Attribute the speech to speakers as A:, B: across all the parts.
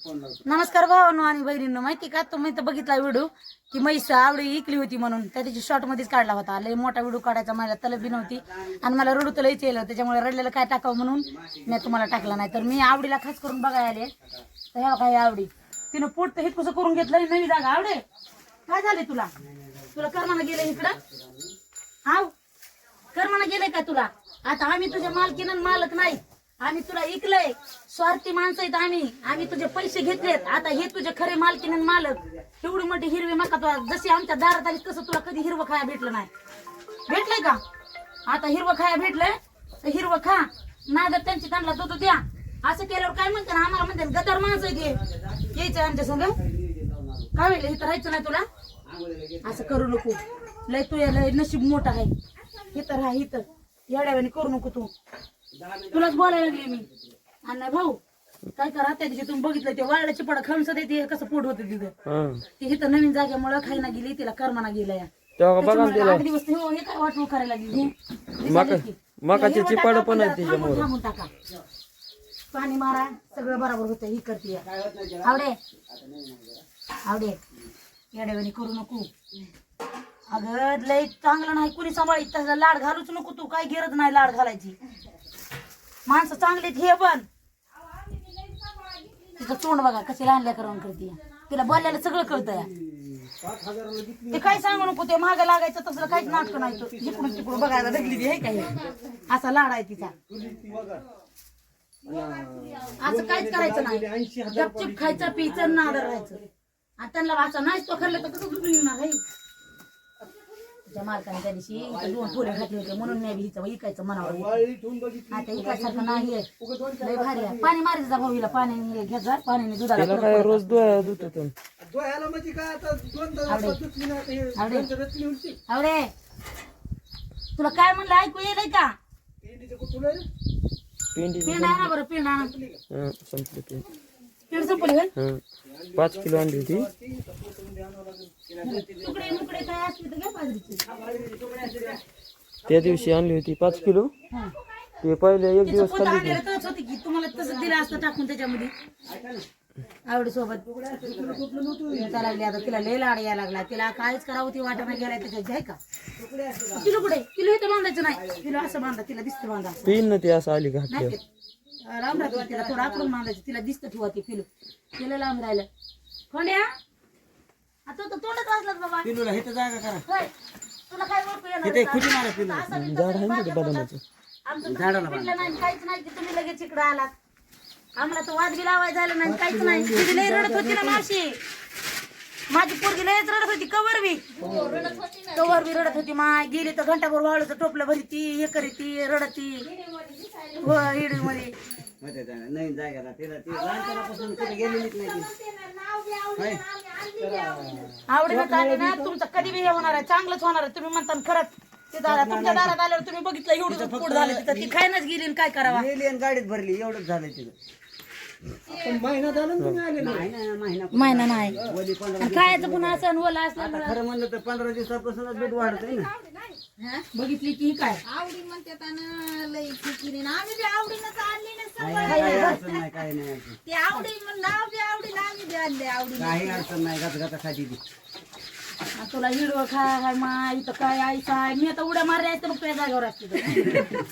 A: नमस्कार भावांनो आणि बहिणींनो, माहिती का तुम्ही तर बघितला व्हिडिओ की म्हैस आवडी इकली होती म्हणून त्या त्याची शॉर्ट मध्येच काढला होता. लय मोठा व्हिडिओ काढायचा मला तलब बी नव्हती आणि मला रडू तर लयच येलं, त्याच्यामुळे रडलेलं काय टाकावं म्हणून मी तुम्हाला टाकला नाही. तर मी आवडीला खास करून बघायला आले. तर ह्या काय आवडी तिनं पोट तर हे कसं करून घेतलं नवी जागा. आवडे काय झाले तुला? तुला कर्मानं गेलं इकडं? हाव कर्मानं गेलंय का तुला? आता आम्ही तुझ्या मालकीनं मालक नाही, आम्ही तुला इकलंय. स्वार्थी माणसं आहेत आम्ही तुझे पैसे घेतलेत. आता हे तुझे खरे मालकीन मालक. एवढी मोठी हिरवी मका तुला जशी आमच्या दारात आली तसं तुला कधी हिरवं खाया भेटलं नाही. भेटलंय का? आता हिरवं खाया भेटलंय तर हिरवं खा. नागर त्यांची त्यांना दूध द्या. असं केल्यावर काय म्हणते ना, आम्हाला म्हणते गदार माणसं आहे ते. यायचं आमच्या संग काय वेळेला इथं राहायचं नाही तुला. असं करू नको. लय तू लय नशीब मोठा आहे. इथं राहा इथं. येड्यावानी करू नको तू. तुलाच बोलायला लागली मी. आणि भाऊ काय करा, त्या दिवशी तुम्ही बघितलं ते वाळल्याची पडा खमस देते कसं पोट होतं तिथं. ती इथं नवीन जागेमुळे खायला गेली, तिला कर्माना गेला या आठ दिवस. हो हे काय वाटवं करायला लागली.
B: मकाची चिपाड पण आहे त्याच्यामुळे.
A: थांबून टाका, पाणी मारा, सगळं बरोबर होतं. ही करते आवडे आवडे येड्यावानी करू नको. अगं लय चांगलं नाही कुणी सांभाळी. तसला लाड घालूच नको तू. काय गरज नाही लाड घालायची. माणसं चांगलीत हे पण. तिचं तोंड बघा कशी लहान लेकरांना करते. तिला बोलायला सगळं कळतं. ते काय सांगू नको. ते मागं लागायचं तसलं काहीच नाटक नाही. तो इकडून तिकडून बघायला लागली आहे काय असा लाड आहे तिचा. असं काहीच करायचं नाही. गपचिप खायचं पियचं नादर राहायचं. आणि त्यांना असं नाहीच तो खरलं तर कसं दुखून येणार आहे. मालकाने त्या दिवशी इथं 2 फुले घातले होते म्हणून मी हिचं इकायचं म्हणावं. आता इकायसारखं नाही. लय भारी आहे. पाणी मारायचं जा भाऊला. पाण्याने घ्या जा. पाण्याने दुधाला
B: काय रोज दुधातून
A: आवडे तुला काय म्हणलं ऐकू येईल का? पेंड आणा बरं. पेंड आणा.
B: संपली.
A: पेंड संपली.
B: 5 किलो आणली होती.
A: तुकडे मुकडे काय असले तर घ्या बाजरीचे.
B: त्या दिवशी आणली होती 5 किलो. ते पहिले एक दिवस खाल्ली
A: होती की तुम्हाला तसं दिलं असतं टाकून त्याच्यामध्ये आवडी सोबत. लागली आता तिला लय लाड यायला लागला. तिला काहीच करावं ती वाटाणा गेलाय त्याच्यात आहे का. किलो कुठे किलो इथं बांधायचं नाही. किलो असं बांधा. तिला दिसतं बांधा.
B: पिन ना ती असं आली घातली.
A: लांब राहतो तिला थोडं आकडून बांधायचं. तिला दिसतं ठेवा ती पिलो. तिला लांब राहिलं खोंड्या. आता तो तोंडच वाचलाच बाबा.
C: पिलूला हे तर जागा करा.
A: तुला काय ओळखू येणार
C: ते खुली मारा पिलू.
B: झाड आहे ना बदामाचं.
A: आमचं पिल्लं नाही काहीच नाही की तुम्ही लगेच इकडे आलात. आम्हाला तर वाद बी लावायचं झालं नाही काहीच नाही. तुझी लई रडत होती ना मावशी. माझी पोरगी लयच रडत होती. कवर बी रडत होती. माय गेली तर घंटाभर वाळूचं टोपलं भरी ती हे करी ती रडती. हो हिडी मध्ये
C: नवीन जागा तिला ती लहानपणापासून कुठे गेलेलीच नाही.
A: आवडीनं चालले ना तुमचं कधी बी हे होणार आहे. चांगलंच होणार आहे. तुम्ही म्हणता खरंच ते दारात तुमच्या दारात आल्यावर तुम्ही बघितलं एवढं पोट झालं तिथं. ती खायनच गेली आणि काय करावा.
C: गेली आणि गाडीत भरली एवढंच झालं तिथं. महिना झाला
A: महिना नाही. खायचं पुन्हा असं ओला असलं.
C: खरं म्हणलं तर 15 दिवसापासूनच दूध वाढतंय ना.
A: बघितली की काय
D: आवडी म्हणतात लई खिचडी ना. आम्ही बी आवडीनंच आणली ना सगळं.
C: काही अडचण नाही. काही नाही.
D: ते आवडी म्हणून नाव बी आवडीला आम्ही बी आणले आवडी.
C: काही अडचण नाही. गाता खाती ती.
A: तुला हिरवं खाय माय इथं काय आईसाय. मी आता उड्या मारल्या आहेत मग तुझ्या जागेवर असते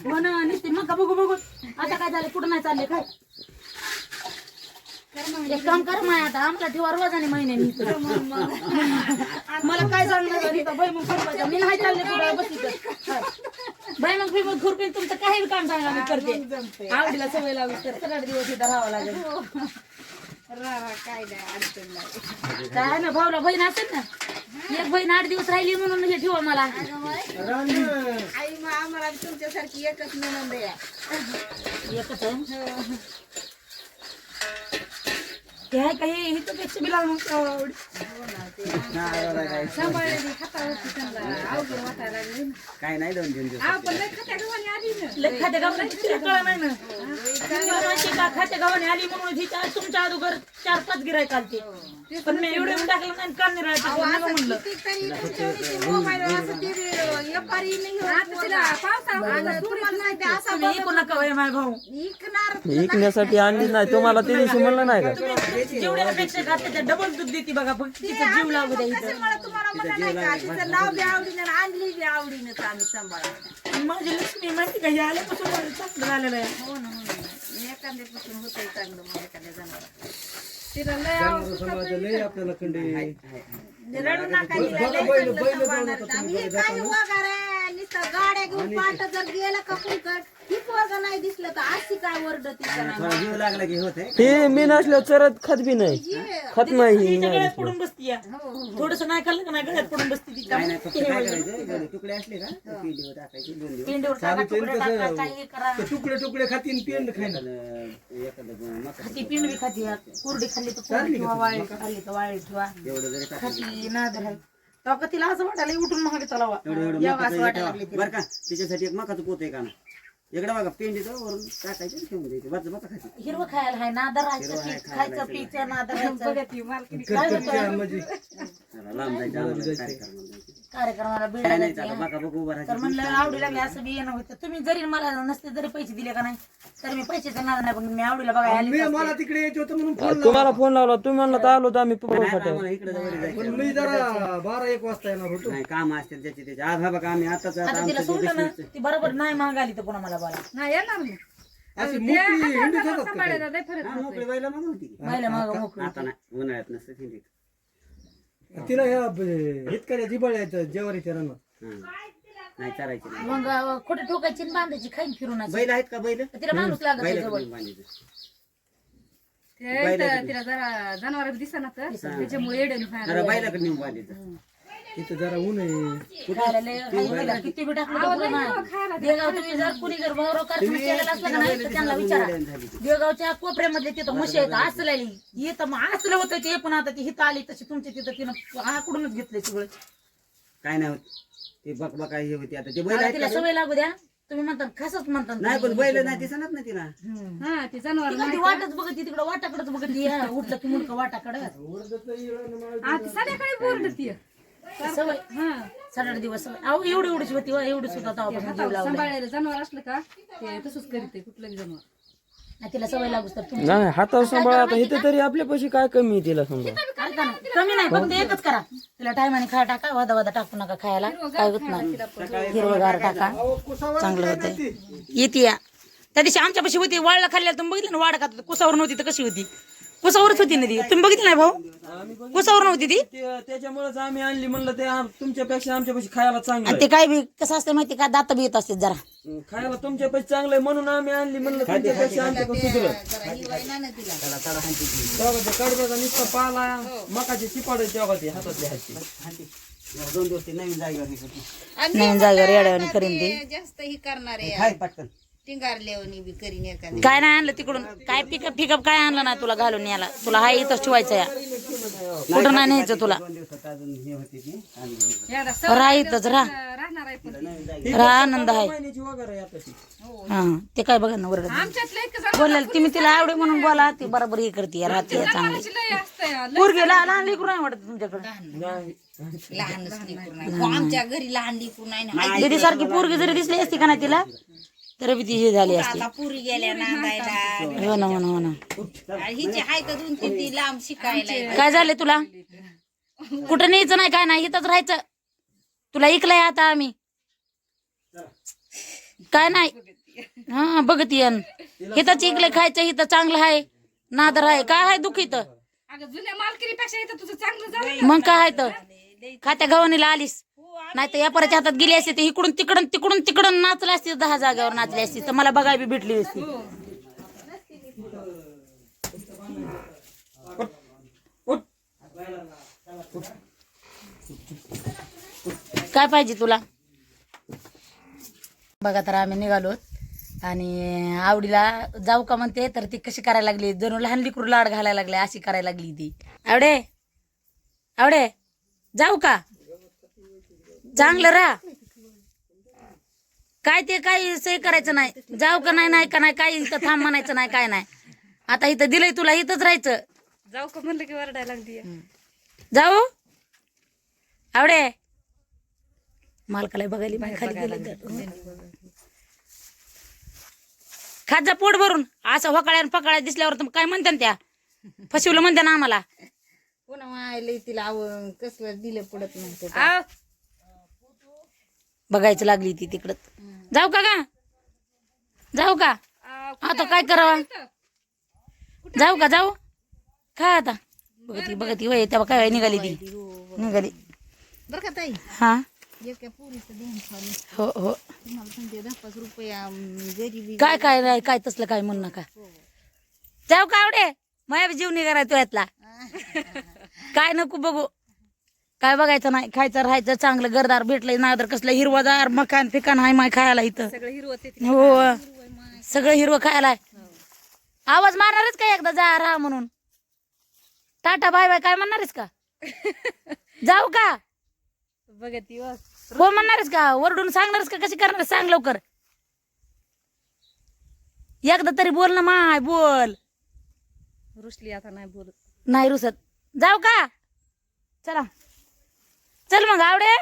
A: म्हणून नुसते मग बघू बघू आता काय झालं कुठं नाही चालले काय. एक काम कर माय आता आमचा ठेवा रोजाने महिन्यानी. मला काय सांगणार बाई मग खुरपायचं मी नाही चालले पुढे बस बाई मग मी मग खुरपीन तुमचं काही काम सांगा मी करते. आवडीला सवय लावली तर सगळ्या दिवस इथं राहावं लागेल.
D: काय नाही अडचण नाही.
A: काय ना भाऊला बहीण असेल ना. एक बहीण 8 दिवस राहिली म्हणून हे ठेवा मला.
D: आई मग आम्हाला तुमच्यासारखी एकच नणंद आहे.
A: एकच आहे ते आहे काही हिच्यापेक्षा बी लागून
D: सांभाळलेली हातावरती त्यांना अवघड वाटायला लागली.
C: काय नाही 2-3 दिवस.
D: पण लय खात्या गव्हाणी आली ना.
A: लय खात्या गावला तिला कळलं नाही ना. माहिती का खात्या गावाने आली म्हणून ही तुमच्या अगोदर 4-5 गिरायक आलते पण मी एवढे टाकलं नाही काल नाही राहायचं म्हणलं
D: कितीतरी तुमच्या वेळी मोबाईलवर असं TV व्यापारी नाही होत. आणि तुम्हाला माहिती आहे, असा
A: तुम्ही ऐकू नका वय माझा भाऊ
D: विकणार
B: विकण्यासाठी आणली नाही तुम्हाला त्या दिवशी म्हणलं नाही का
A: तुम्ही जेवढ्या अपेक्षा का त्याच्या डबल दूध देते बघा फक्त तिचा जीव लागू द्या इथं
D: मला तुम्हाला म्हणा नाही का तिचं नाव बी आवडीनं आणि आणली बी आवडीनंच आम्ही सांभाळतो.
A: आणि माझी लक्ष्मी माहिती का हे आल्यापासून मला चांगलं झालेलं आहे
D: हो ना एखाद्यापासून होतंय चांगलं मग एखाद्या जनावर तिला लय आवडतं. रडू नका तिला लय चांगलं सांभाळणार. आम्ही हे काय वगैरे नुसतं गाड्या घेऊन पाठ जर गेलं का कुंकड ही पोरग नाही दिसलं तर अशी काय ओरडत
C: थोडा जीव लागला की होते
B: ते मी नसल्यावर चरत खात बी नाही खात नाही
A: तिच्या गळ्यात पडून बसती या थोडस नाही खाल्लं का नाही गळ्यात पडून बसती तिच्या
C: नाही फक्त काय करायचं तुकडे असले का पिंडीवर टाकायचे 2 दिवस
A: पेंडीवर टाका, तुकडे टाका, काही करा
E: तुकडे तुकडे खातीन पेंड खायला
C: एखादं मका
A: ती पिंड बी खाती या. कुरडी खाल्ली तर कुरडी ठेवा वाळी खाल्ली तर वाळी ठेवा
C: एवढं जरी टाकलं
A: खाती नाद राहील तेव्हा का तिला असं वाटायला उठून महाग चलावा
C: एवढं
A: यावं असं
C: मकाचं
A: वाटायला
C: हे
A: लागले
C: ठेवा. बरं का तिच्यासाठी एक मकाचं पोत आहे का ना इकडे बघा पेंडीचं वरून टाकायचं आणि ठेवून द्यायचं बच बचा खायचं
A: हिरवं खायला हाय नादर राहायचं खायचं पियचं नादर राहायचं
E: म्हणजे
C: लांब जायचं आम्हाला कार्यक्रमाला जायचं.
A: कार्यक्रमाला
C: काय
A: बिडायला
C: नाही आता बघा बघ उभं
A: तर
C: राहायचं
A: म्हणलं आवडी लागली असं बी येणं होतं तुम्ही जरी मला नसते जरी पैसे दिले का नाही तर मी पैसे देणार नाही पण मी आवडीला बघा आली
E: मला तिकडे यायचं होतं म्हणून फोन
B: तुम्हाला फोन लावला तुम्ही म्हणला तर आलो तर आम्ही पप्पा
C: आम्हाला इकडे जवळ जायचं
E: पण मी जरा 12-1 वाजता येणार होतो
C: नाही काम असतील त्याचे त्याचे आज हा बघा आम्ही आताच
A: आता तिला सोडलं ना ती बरोबर नाही महाग आली तर पुन्हा मला बोला
D: नाही येणार नाही
E: अशी मोकळी हिंडीत होतात का काही?
C: मोकळी व्हायला मग होती की.
A: बायला महाग मोकळी
C: आता नाही उन्हाळ्यात नसतं थंडीत
E: तिला ह्या हितकऱ्या जिबाळ्याचं जेवारीच्या रानात
C: नाही चारायची नाही
A: मग खोटे ठोकायची आणि बांधायची खाईन फिरून अशी.
C: बैल आहेत का बैल
A: तिला माणूस लागत नाही
C: बैल
A: जवळ
C: बांधायचं
D: तिला जरा जनावर दिसना तर त्याच्यामुळे येडे
C: जरा बैलाकडे नेऊन बांधायचं
E: तिथं जरा ऊन आहे
A: खायला लय काही पहिला किती बी टाकलं तर पुरं नाही. देगाव तुम्ही जर कुणी जर भाऊराव कारखाना केलेला असला का नाही तर त्यांना विचारा देगावच्या कोपऱ्यामधले तिथं म्हशी आहेत असलेली येतं मग असलं होतं ते पण आता ती हिथं आली तशी तुमच्या तिथं तिनं आकडूनच घेतले सगळं
C: काय नाही होत ते बकबका हे होती आता ते बैल
A: आता
C: आहेत
A: तिला
C: का?
A: सवय लागू द्या तुम्ही म्हणता खासच म्हणता
C: नाही पण बैल नाही दिसणार ना तिला
D: हा ती जनावर
A: ती वाटच बघत तिकडं वाटाकडेच बघत उठलं की मुडकं वाटाकडं
D: संध्याकाळी बोलती
A: सवय 7-8 दिवस सवय अहो एवढी एवढीच होती एवढी सुद्धा तेव्हापासून जीव लावला
D: सांभाळायला जनावर असलं का ते तसंच करीत कुठलंही जनावर
A: नाही, तिला सवय लागूच तर तुम्ही
B: नाही हातावर सांभाळ आता इथं तरी आपल्यापाशी काय कमी आहे तिला समजा
A: ऐका ना, कमी नाही फक्त एकच करा तिला टायमाने खायला टाका वादा वादा टाकू नका खायला काय होत नाही हिरवगार टाका चांगलं होतंय येते या त्या दिवशी आमच्यापाशी होती वाळला खाल्ल्याला तुम्ही बघितलं ना वाढ खात कुसावर नव्हती तर कशी होती कुसावरच होती ना ती तुम्ही बघितलं नाही भाऊ कुसावर नव्हती ती
B: त्याच्यामुळेच आम्ही आणली म्हणलं ते तुमच्यापेक्षा आमच्यापाशी खायला चांगलं
A: आणि ते काय बी कसं असतं माहिती का दात बी येत असते जरा
B: आहे. खायला तुमच्यापेक्षा चांगलं आहे म्हणून आम्ही आणली म्हणलं तुमच्यापेक्षा आमच्याकडे सुधरत कडब्याचा नुसता पाला मकाची चिपाड तेव्हा ती हातातली हातची
C: 2 दिवस ते नवीन जागेवर हे करते.
A: नवीन जागेवर येड्यावानी करीन ती
D: जास्त ही करणार आहे
C: खाय पटकन
D: टिंगारलेवणी बी करीन एखादी
A: काय नाही आणलं तिकडून काय पिकअप पिकअप काय आणलं नाही तुला घालून याला तुला हाय इथंच ठेवायचं या कुठं नाही न्यायचं तुला
C: 2 दिवसात अजून हे होते ती आणि
A: राह इथंच राह
D: राहणार आहे पण
A: राह आनंद आहे
B: महिन्याची वगैरे आहे आताची
A: हा ते काय बघा ना वरड
D: आमच्यातलं एक
A: बोलायला तुम्ही तिला आवडे म्हणून बोला ती बरोबर हे करते राहते चांगली
D: लय असतं
A: पोरगी लहान लेकरू नाही वाटत तुमच्याकडे
D: लहानच लेकरू नाही आमच्या घरी लहान लेकरू नाही ना
A: दीदी सारखी पोरगी जरी दिसली असती का नाही तिला तर बी ती हे झाली असती
D: आता पुरी गेल्या नांदायला
A: हो ना हो ना हो ना
D: हिची हाय का 2-3 ती लांब शिकायला
A: काय झाले तुला कुठं न्यायचं नाही काय नाही इथंच राहायचं तुला ऐकलंय आता आम्ही काय नाही हा बघत येन इथंच ऐकलंय खायचं इथं चांगलं आहे नादर आहे काय आहे दुःख इथं
D: अगं जुन्या मालकीपेक्षा इथं तुझं चांगलं झालं
A: मग काय आहे तर खात्या गव्हाणीला आलीस नाही तर व्यापाराच्या हातात गेली असते तर इकडून तिकडून तिकडून तिकडून नाचली असती 10 जागेवर नाचली असती तर मला बघाय बी भेटली असती काय पाहिजे तुला बघा तर आम्ही निघालोत आणि आवडीला जाऊ का म्हणते तर ती कशी करायला लागली जणू लहान लिकरू लाड घालायला लागले अशी करायला लागली ती आवडे आवडे जाऊ का चांगलं राहा काय ते काही सही करायचं नाही, जाऊ का नाही, नाही का नाही, काही इथं थांब म्हणायचं नाही, काय नाही. आता इथं दिलंय तुला, इथंच राहायचं.
D: जाऊ का म्हणलं की वरडायला लागली.
A: जाऊ आवडे मालकाला बघायला बाहेर खाली गेले. खात जा पोट भरून. असं होकाळ्या पकाळ्या दिसल्यावर तर काय म्हणते त्या, फसवलं म्हणते ना आम्हाला.
F: पुन्हा मायला तिला कसलं दिलं पडत नाही ते.
A: बघायचं लागली ती तिकडं. जाऊ का गा, जाऊ का, आता काय करावं, जाऊ का, जाऊ खा आता. बघती वय तेव्हा काय निघाली ती, निघाली.
F: बरं का ताई,
A: हा
F: एका पोरीचं देण चालू.
A: हो हो.
F: तुम्हाला सांगते 10-5 रुपया गरीबी.
A: काय काय नाही, काय तसलं काय म्हणू नका. जाऊ का आवडे, माया जीव निघाला तो यातला. काय नको बघू, काय बघायचं नाही, खायचं राहायचं चांगलं. घरदार भेटलंय ना, तर कसलं हिरवादार मकान फिकान हाय माय खायला इथं.
D: सगळं हिरवत
A: हो सगळं हिरवं खायला. आवाज मारणारच का एकदा जा राहा म्हणून, टाटा बाय बाय काय म्हणणारच का, जाऊ का
D: बघा ती
A: हो म्हणणारच का, वरडून सांगणारच का, कशी करणार सांग लवकर. एकदा तरी बोल ना माय, बोल.
D: रुसली आता नाही बोलत.
A: नाही रुसत. जाऊ का, चला चल मग आवडे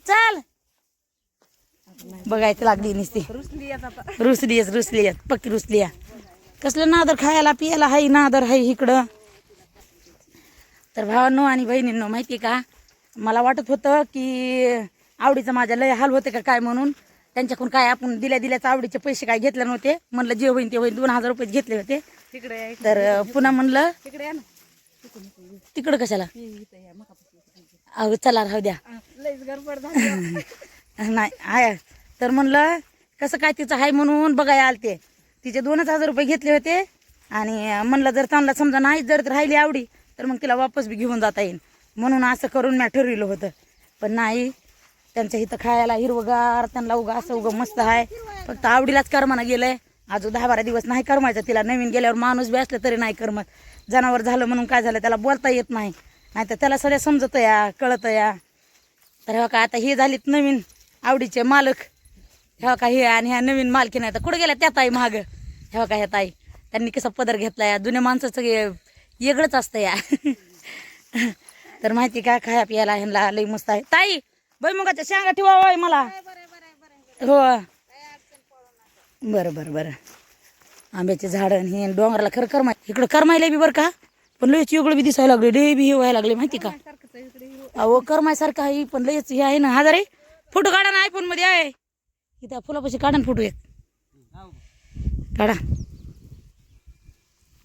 A: चल. बघायचं लागली नुसती,
D: रुसली आता.
A: रुसली पक्की रुसली. कसलं नादर खायला पियाला हाय, नादर हाय इकडं. तर भावांनो आणि बहिणींनो, माहिती का, मला वाटत होतं की आवडीचं माझ्या लय हाल होते का काय म्हणून. त्यांच्याकडून काय आपण दिल्याच आवडीचे पैसे काय घेतले नव्हते. म्हणलं जे होईल ते होईल, 2000 रुपये घेतले होते.
D: तिकडे
A: तर पुन्हा म्हणलं
D: तिकडे या ना.
A: तिकडं कशाला, अहो चला राहू द्या.
D: लईच गडबड झाली.
A: नाही आहे तर म्हणलं कसं काय तिचं आहे म्हणून बघायला आलते. तिचे 2000 रुपये घेतले होते. आणि म्हणलं जर चांगला समजा नाही जर राहिली आवडी तर मग तिला वापस बी घेऊन जाता येईल, म्हणून असं करून मी ठरविलं होतं. पण नाही, त्यांच्या इथं खायला हिरवगार, त्यांना उगा असं उगा मस्त आहे. फक्त आवडीलाच करमानं गेलंय. अजून 10-12 दिवस नाही करमायचं तिला. नवीन गेल्यावर माणूस बी असलं तरी नाही करमत. जनावर झालं म्हणून काय झालं, त्याला बोलता येत नाही, नाही तर त्याला सगळं समजतं या, कळतं या. तर हे का आता हे झालीत नवीन आवडीचे मालक. हे का हे आणि ह्या नवीन मालकी नाही तर कुठं गेल्या त्या ताई महाग. हे का ह्या ताई, त्यांनी कसा पदर घेतला या. जुन्या माणसाचं वेगळंच असतं या. तर माहिती का, खाया पियाला ह्यांना लई मस्त आहे. ताई भुईमुगाच्या शेंगा ठेवा होय मला. हो बरं. आंब्याचे झाडं हे डोंगराला खरं करमाय, इकडं करमायला बी बरं का, पण लयच वेगळं बी दिसायला लागले, लय बी हे व्हायला लागले माहिती का. अहो करमायसारखं आहे पण लयच हे आहे ना. हजार फोटो काढा ना, आयफोन मध्ये आहे इथं फुलापाशी काढा ना फोटो एक काढा.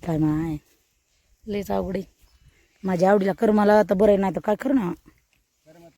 A: काय माय लयच आवड आहे माझ्या आवडीला, कर मला तर बरं नाही तर काय कर ना.